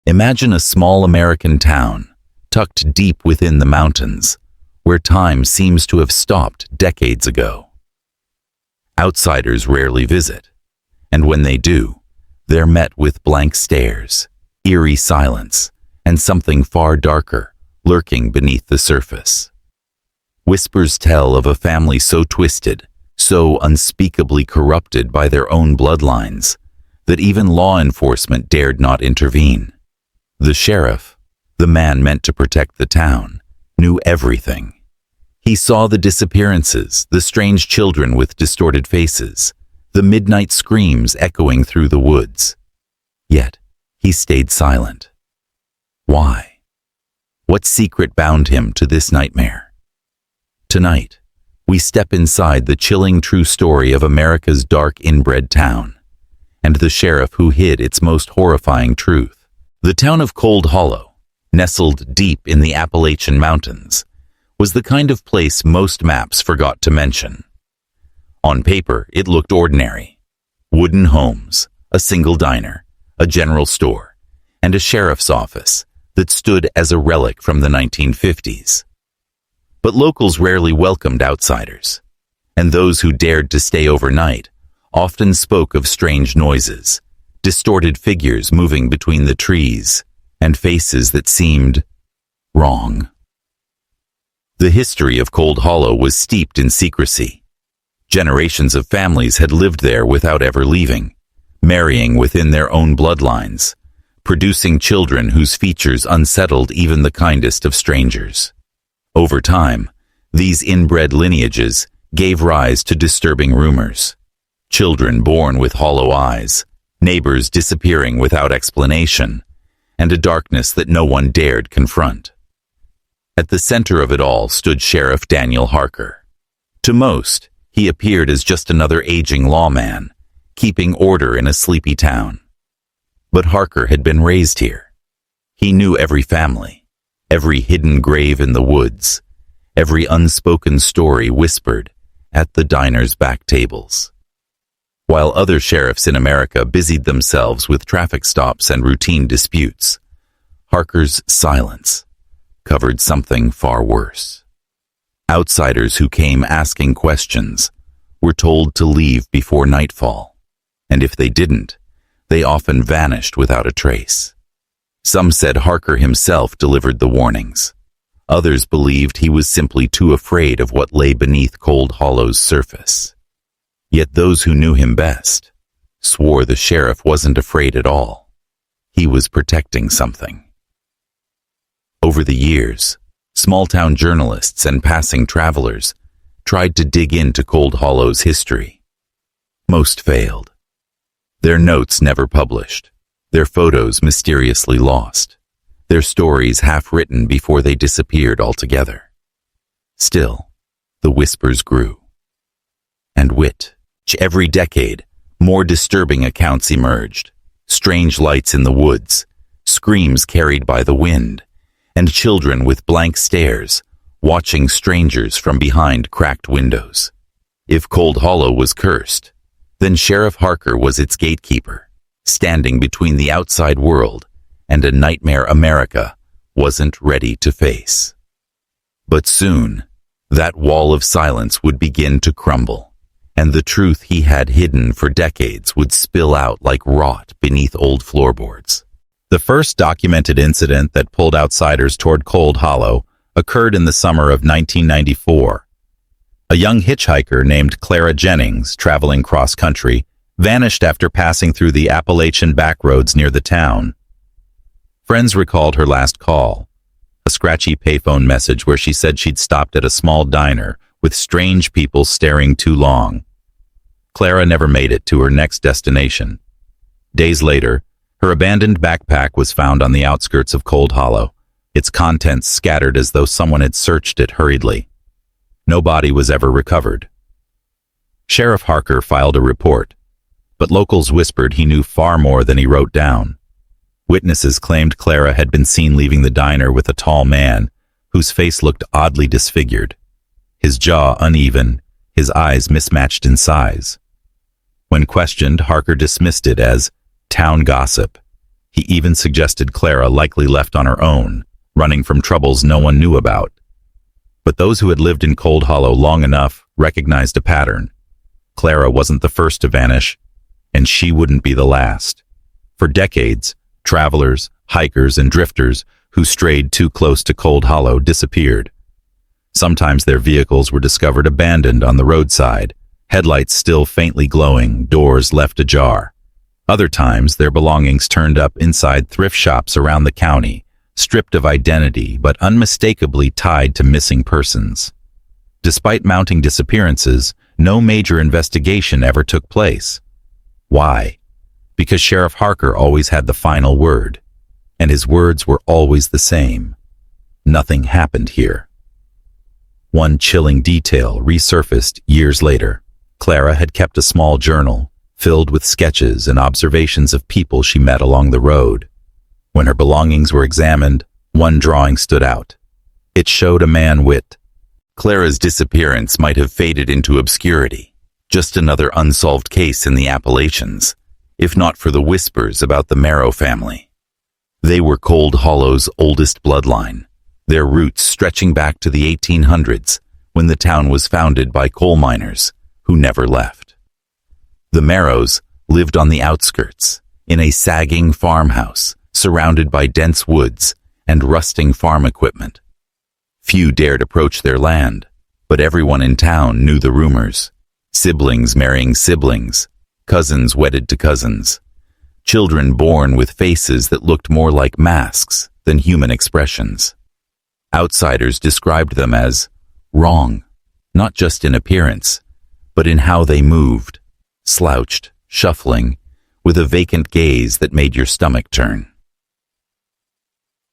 Imagine a small American town, tucked deep within the mountains, where time seems to have stopped decades ago. Outsiders rarely visit, and when they do, they're met with blank stares, eerie silence, and something far darker lurking beneath the surface. Whispers tell of a family so twisted, so unspeakably corrupted by their own bloodlines, that even law enforcement dared not intervene. The sheriff, the man meant to protect the town, knew everything. He saw the disappearances, the strange children with distorted faces, the midnight screams echoing through the woods. Yet, he stayed silent. Why? What secret bound him to this nightmare? Tonight, we step inside the chilling true story of America's dark inbred town, and the sheriff who hid its most horrifying truth. The town of Cold Hollow, nestled deep in the Appalachian Mountains, was the kind of place most maps forgot to mention. On paper, it looked ordinary. Wooden homes, a single diner, a general store, and a sheriff's office that stood as a relic from the 1950s. But locals rarely welcomed outsiders, and those who dared to stay overnight often spoke of strange noises, distorted figures moving between the trees, and faces that seemed wrong. The history of Cold Hollow was steeped in secrecy. Generations of families had lived there without ever leaving, marrying within their own bloodlines, producing children whose features unsettled even the kindest of strangers. Over time, these inbred lineages gave rise to disturbing rumors. Children born with hollow eyes, neighbors disappearing without explanation, and a darkness that no one dared confront. At the center of it all stood Sheriff Daniel Harker. To most, he appeared as just another aging lawman, keeping order in a sleepy town. But Harker had been raised here. He knew every family, every hidden grave in the woods, every unspoken story whispered at the diner's back tables. While other sheriffs in America busied themselves with traffic stops and routine disputes, Harker's silence covered something far worse. Outsiders who came asking questions were told to leave before nightfall, and if they didn't, they often vanished without a trace. Some said Harker himself delivered the warnings. Others believed he was simply too afraid of what lay beneath Cold Hollow's surface. Yet those who knew him best swore the sheriff wasn't afraid at all. He was protecting something. Over the years, small-town journalists and passing travelers tried to dig into Cold Hollow's history. Most failed. Their notes never published, their photos mysteriously lost, their stories half-written before they disappeared altogether. Still, the whispers grew. And every decade, more disturbing accounts emerged. Strange lights in the woods, screams carried by the wind, and children with blank stares, watching strangers from behind cracked windows. If Cold Hollow was cursed, then Sheriff Harker was its gatekeeper, standing between the outside world and a nightmare America wasn't ready to face. But soon, that wall of silence would begin to crumble, and the truth he had hidden for decades would spill out like rot beneath old floorboards. The first documented incident that pulled outsiders toward Cold Hollow occurred in the summer of 1994. A young hitchhiker named Clara Jennings, traveling cross-country, vanished after passing through the Appalachian backroads near the town. Friends recalled her last call, a scratchy payphone message where she said she'd stopped at a small diner with strange people staring too long. Clara never made it to her next destination. Days later, her abandoned backpack was found on the outskirts of Cold Hollow, its contents scattered as though someone had searched it hurriedly. No body was ever recovered. Sheriff Harker filed a report, but locals whispered he knew far more than he wrote down. Witnesses claimed Clara had been seen leaving the diner with a tall man whose face looked oddly disfigured, his jaw uneven, his eyes mismatched in size. When questioned, Harker dismissed it as town gossip. He even suggested Clara likely left on her own, running from troubles no one knew about. But those who had lived in Cold Hollow long enough recognized a pattern. Clara wasn't the first to vanish, and she wouldn't be the last. For decades, travelers, hikers, and drifters who strayed too close to Cold Hollow disappeared. Sometimes their vehicles were discovered abandoned on the roadside, headlights still faintly glowing, doors left ajar. Other times, their belongings turned up inside thrift shops around the county, stripped of identity but unmistakably tied to missing persons. Despite mounting disappearances, no major investigation ever took place. Why? Because Sheriff Harker always had the final word, and his words were always the same. Nothing happened here. One chilling detail resurfaced years later. Clara had kept a small journal, filled with sketches and observations of people she met along the road. When her belongings were examined, one drawing stood out. It showed a man with. Clara's disappearance might have faded into obscurity, just another unsolved case in the Appalachians, if not for the whispers about the Marrow family. They were Cold Hollow's oldest bloodline, their roots stretching back to the 1800s, when the town was founded by coal miners who never left. The Marrows lived on the outskirts, in a sagging farmhouse, surrounded by dense woods and rusting farm equipment. Few dared approach their land, but everyone in town knew the rumors. Siblings marrying siblings, cousins wedded to cousins, children born with faces that looked more like masks than human expressions. Outsiders described them as wrong, not just in appearance, but in how they moved, slouched, shuffling, with a vacant gaze that made your stomach turn.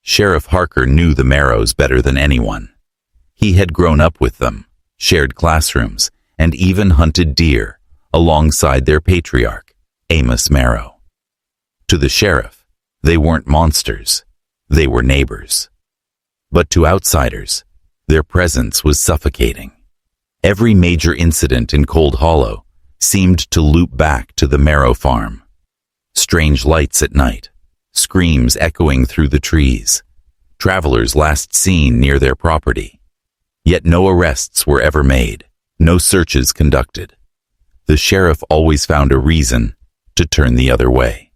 Sheriff Harker knew the Marrows better than anyone. He had grown up with them, shared classrooms, and even hunted deer alongside their patriarch, Amos Marrow. To the sheriff, they weren't monsters, they were neighbors. But to outsiders, their presence was suffocating. Every major incident in Cold Hollow seemed to loop back to the Marrow farm. Strange lights at night, screams echoing through the trees, travelers last seen near their property. Yet no arrests were ever made, no searches conducted. The sheriff always found a reason to turn the other way.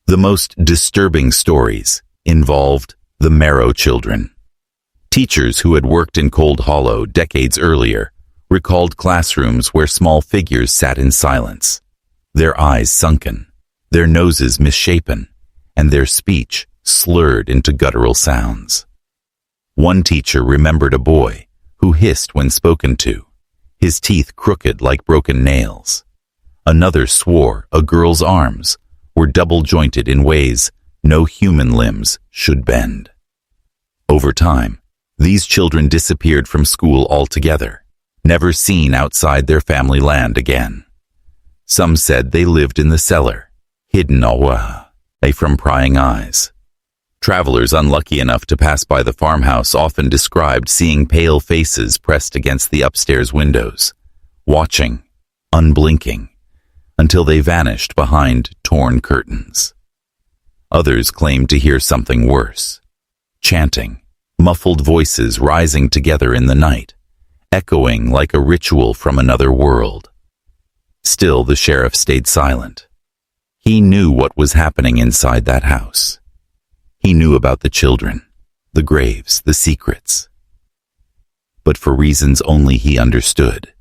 The most disturbing stories involved the Marrow children. Teachers who had worked in Cold Hollow decades earlier recalled classrooms where small figures sat in silence, their eyes sunken, their noses misshapen, and their speech slurred into guttural sounds. One teacher remembered a boy who hissed when spoken to, his teeth crooked like broken nails. Another swore a girl's arms were double-jointed in ways no human limbs should bend. Over time, these children disappeared from school altogether, never seen outside their family land again. Some said they lived in the cellar, hidden away from prying eyes. Travelers unlucky enough to pass by the farmhouse often described seeing pale faces pressed against the upstairs windows, watching, unblinking, until they vanished behind torn curtains. Others claimed to hear something worse, chanting, muffled voices rising together in the night, echoing like a ritual from another world. Still, the sheriff stayed silent. He knew what was happening inside that house. He knew about the children, the graves, the secrets. But for reasons only he understood,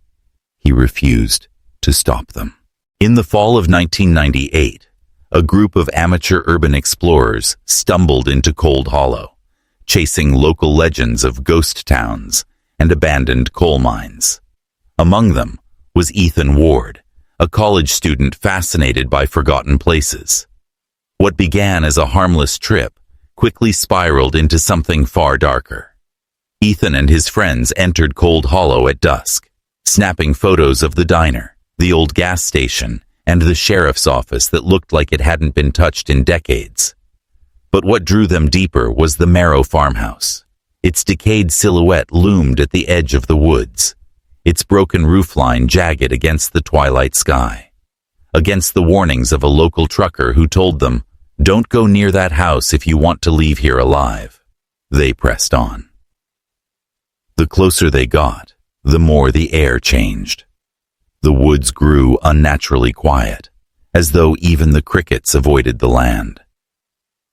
he refused to stop them. In the fall of 1998, a group of amateur urban explorers stumbled into Cold Hollow, chasing local legends of ghost towns and abandoned coal mines. Among them was Ethan Ward, a college student fascinated by forgotten places. What began as a harmless trip quickly spiraled into something far darker. Ethan and his friends entered Cold Hollow at dusk, snapping photos of the diner, the old gas station, and the sheriff's office that looked like it hadn't been touched in decades. But what drew them deeper was the Marrow farmhouse. Its decayed silhouette loomed at the edge of the woods, its broken roofline jagged against the twilight sky, against the warnings of a local trucker who told them, "Don't go near that house if you want to leave here alive," they pressed on. The closer they got, the more the air changed. The woods grew unnaturally quiet, as though even the crickets avoided the land.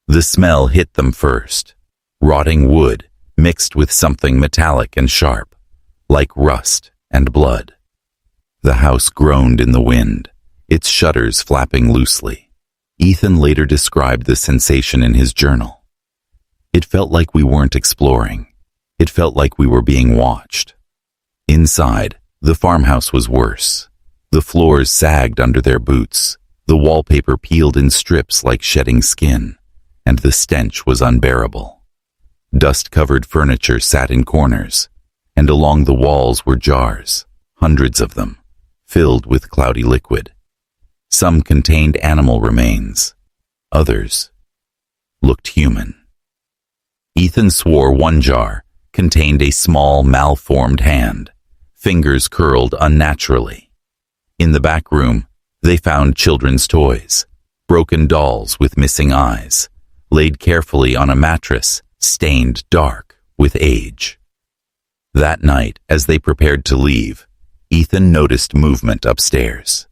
The smell hit them first, rotting wood mixed with something metallic and sharp, like rust and blood. The house groaned in the wind, its shutters flapping loosely. Ethan later described the sensation in his journal. "It felt like we weren't exploring. It felt like we were being watched." Inside, the farmhouse was worse. The floors sagged under their boots, the wallpaper peeled in strips like shedding skin, and the stench was unbearable. Dust-covered furniture sat in corners, and along the walls were jars, hundreds of them, filled with cloudy liquid. Some contained animal remains. Others looked human. Ethan swore one jar contained a small, malformed hand, fingers curled unnaturally. In the back room, they found children's toys, broken dolls with missing eyes, laid carefully on a mattress stained dark with age. That night, as they prepared to leave, Ethan noticed movement upstairs.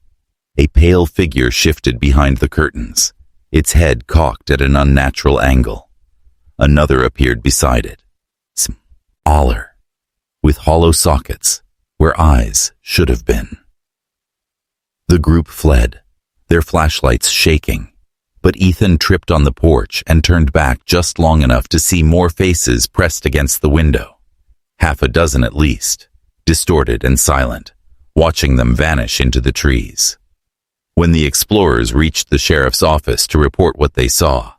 A pale figure shifted behind the curtains, its head cocked at an unnatural angle. Another appeared beside it, smaller, with hollow sockets where eyes should have been. The group fled, their flashlights shaking, but Ethan tripped on the porch and turned back just long enough to see more faces pressed against the window. Half a dozen at least, distorted and silent, watching them vanish into the trees. When the explorers reached the sheriff's office to report what they saw,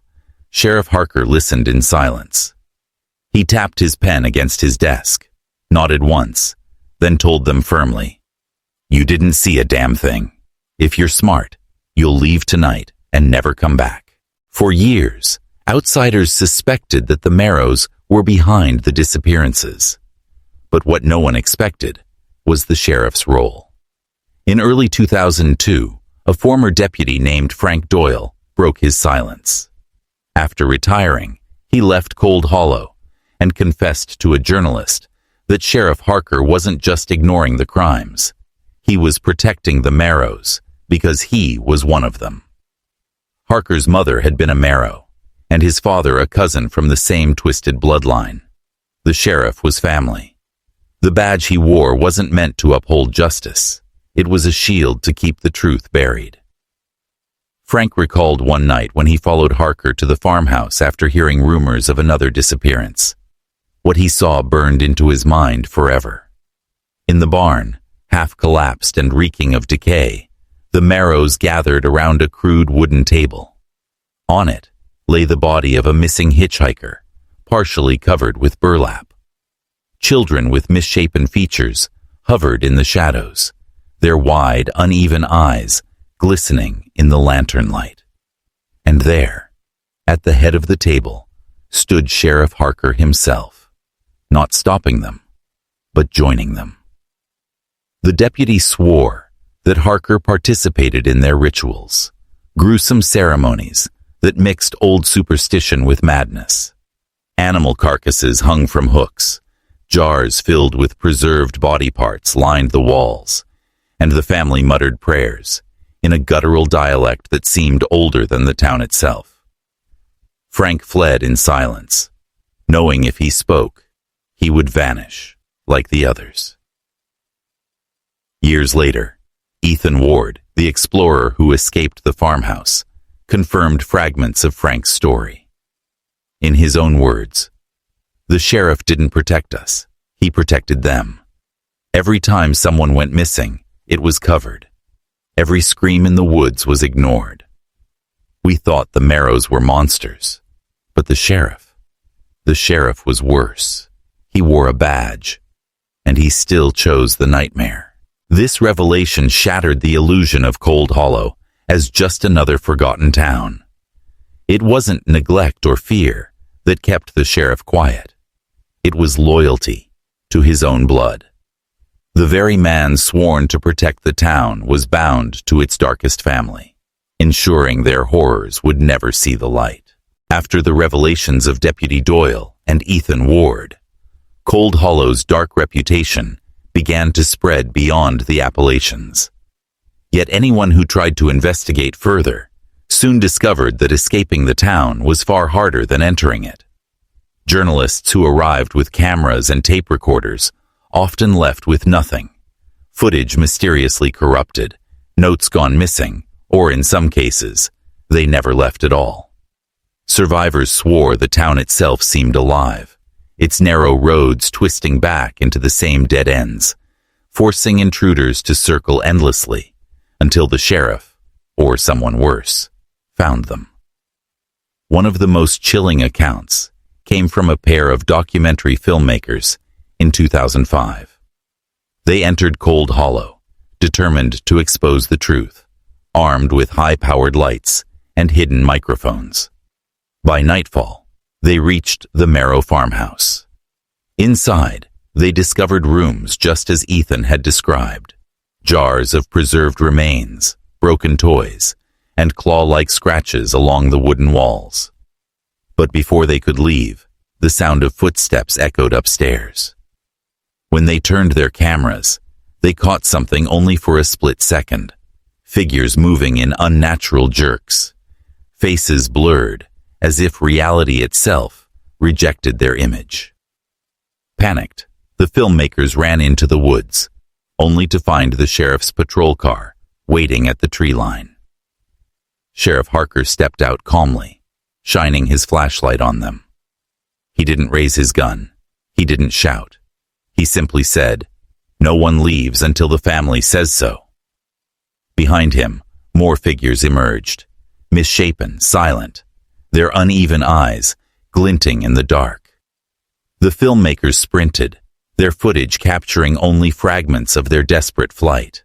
Sheriff Harker listened in silence. He tapped his pen against his desk, nodded once, then told them firmly, "You didn't see a damn thing. If you're smart, you'll leave tonight and never come back." For years, outsiders suspected that the Marrows were behind the disappearances. But what no one expected was the sheriff's role. In early 2002, a former deputy named Frank Doyle broke his silence. After retiring, he left Cold Hollow and confessed to a journalist that Sheriff Harker wasn't just ignoring the crimes. He was protecting the Marrows because he was one of them. Harker's mother had been a Marrow, and his father a cousin from the same twisted bloodline. The sheriff was family. The badge he wore wasn't meant to uphold justice. It was a shield to keep the truth buried. Frank recalled one night when he followed Harker to the farmhouse after hearing rumors of another disappearance. What he saw burned into his mind forever. In the barn, half collapsed and reeking of decay, the Marrows gathered around a crude wooden table. On it lay the body of a missing hitchhiker, partially covered with burlap. Children with misshapen features hovered in the shadows, their wide, uneven eyes glistening in the lantern light. And there, at the head of the table, stood Sheriff Harker himself, not stopping them, but joining them. The deputy swore that Harker participated in their rituals, gruesome ceremonies that mixed old superstition with madness. Animal carcasses hung from hooks, jars filled with preserved body parts lined the walls, and the family muttered prayers in a guttural dialect that seemed older than the town itself. Frank fled in silence, knowing if he spoke, he would vanish like the others. Years later, Ethan Ward, the explorer who escaped the farmhouse, confirmed fragments of Frank's story. In his own words, "The sheriff didn't protect us, he protected them. Every time someone went missing, it was covered. Every scream in the woods was ignored. We thought the Marrows were monsters, but the sheriff was worse. He wore a badge, and he still chose the nightmare." This revelation shattered the illusion of Cold Hollow as just another forgotten town. It wasn't neglect or fear that kept the sheriff quiet. It was loyalty to his own blood. The very man sworn to protect the town was bound to its darkest family. ensuring their horrors would never see the light. After the revelations of Deputy Doyle and Ethan Ward, Cold Hollow's dark reputation began to spread beyond the Appalachians. Yet anyone who tried to investigate further soon discovered that escaping the town was far harder than entering it. Journalists who arrived with cameras and tape recorders often left with nothing. Footage mysteriously corrupted, notes gone missing, or in some cases, they never left at all. Survivors swore the town itself seemed alive, its narrow roads twisting back into the same dead ends, forcing intruders to circle endlessly until the sheriff, or someone worse, found them. One of the most chilling accounts came from a pair of documentary filmmakers in 2005. They entered Cold Hollow, determined to expose the truth, armed with high-powered lights and hidden microphones. By nightfall, they reached the Marrow farmhouse. Inside, they discovered rooms just as Ethan had described. Jars of preserved remains, broken toys, and claw-like scratches along the wooden walls. But before they could leave, the sound of footsteps echoed upstairs. When they turned their cameras, they caught something only for a split second. Figures moving in unnatural jerks. Faces blurred, as if reality itself rejected their image. Panicked, the filmmakers ran into the woods, only to find the sheriff's patrol car waiting at the tree line. Sheriff Harker stepped out calmly, shining his flashlight on them. He didn't raise his gun. He didn't shout. He simply said, "No one leaves until the family says so." Behind him, more figures emerged, misshapen, silent, their uneven eyes glinting in the dark. The filmmakers sprinted, their footage capturing only fragments of their desperate flight.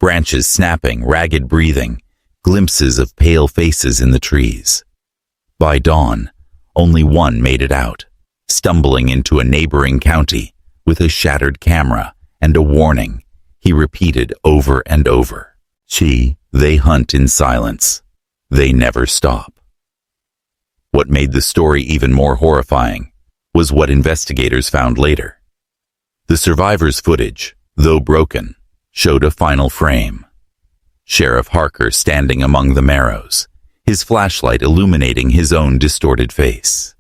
Branches snapping, ragged breathing, glimpses of pale faces in the trees. By dawn, only one made it out, stumbling into a neighboring county with a shattered camera and a warning he repeated over and over. They hunt in silence. They never stop. What made the story even more horrifying was what investigators found later. The survivors' footage, though broken, showed a final frame. Sheriff Harker standing among the Marrows, his flashlight illuminating his own distorted face.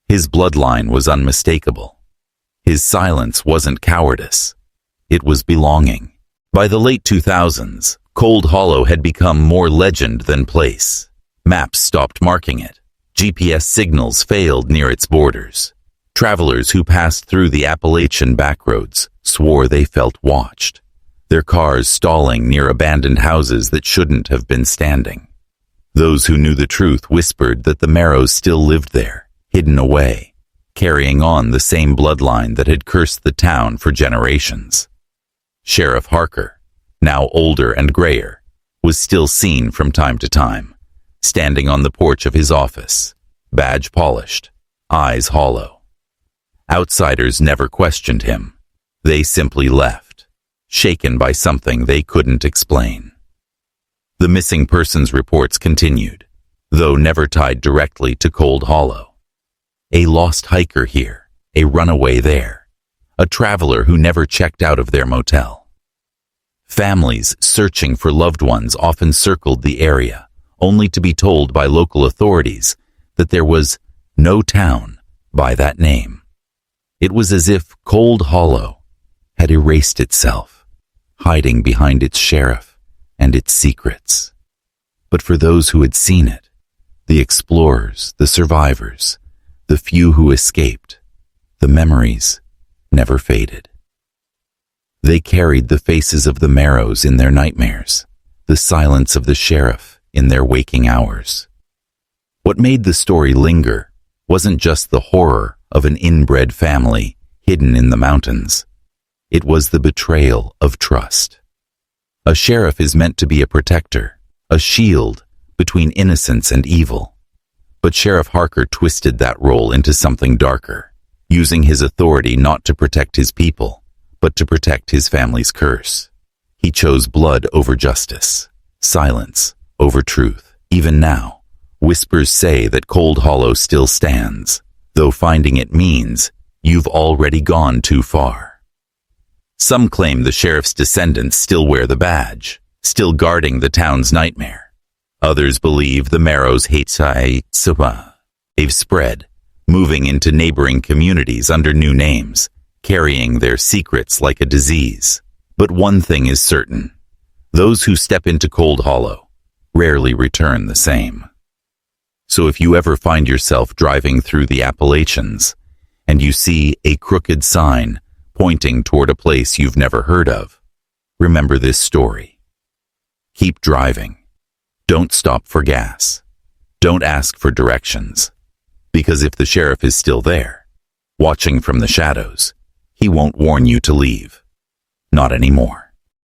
His bloodline was unmistakable. His silence wasn't cowardice. It was belonging. By the late 2000s, Cold Hollow had become more legend than place. Maps stopped marking it. GPS signals failed near its borders. Travelers who passed through the Appalachian backroads swore they felt watched, their cars stalling near abandoned houses that shouldn't have been standing. Those who knew the truth whispered that the Marrows still lived there, hidden away, carrying on the same bloodline that had cursed the town for generations. Sheriff Harker, now older and grayer, was still seen from time to time, standing on the porch of his office, badge polished, eyes hollow. Outsiders never questioned him. They simply left, shaken by something they couldn't explain. The missing persons reports continued, though never tied directly to Cold Hollow. A lost hiker here, a runaway there, a traveler who never checked out of their motel. Families searching for loved ones often circled the area, only to be told by local authorities that there was no town by that name. It was as if Cold Hollow had erased itself, hiding behind its sheriff and its secrets. But for those who had seen it, the explorers, the survivors, the few who escaped, the memories never faded. They carried the faces of the Marrows in their nightmares, the silence of the sheriff in their waking hours. What made the story linger wasn't just the horror of an inbred family hidden in the mountains. It was the betrayal of trust. A sheriff is meant to be a protector, a shield between innocence and evil. But Sheriff Harker twisted that role into something darker, using his authority not to protect his people, but to protect his family's curse. He chose blood over justice, silence over truth. Even now, whispers say that Cold Hollow still stands, though finding it means you've already gone too far. Some claim the sheriff's descendants still wear the badge, still guarding the town's nightmare. Others believe the Marrow's they've spread, moving into neighboring communities under new names, carrying their secrets like a disease. But one thing is certain: those who step into Cold Hollow rarely return the same. So if you ever find yourself driving through the Appalachians and you see a crooked sign pointing toward a place you've never heard of, remember this story. Keep driving. Don't stop for gas. Don't ask for directions. Because if the sheriff is still there, watching from the shadows, he won't warn you to leave. Not anymore.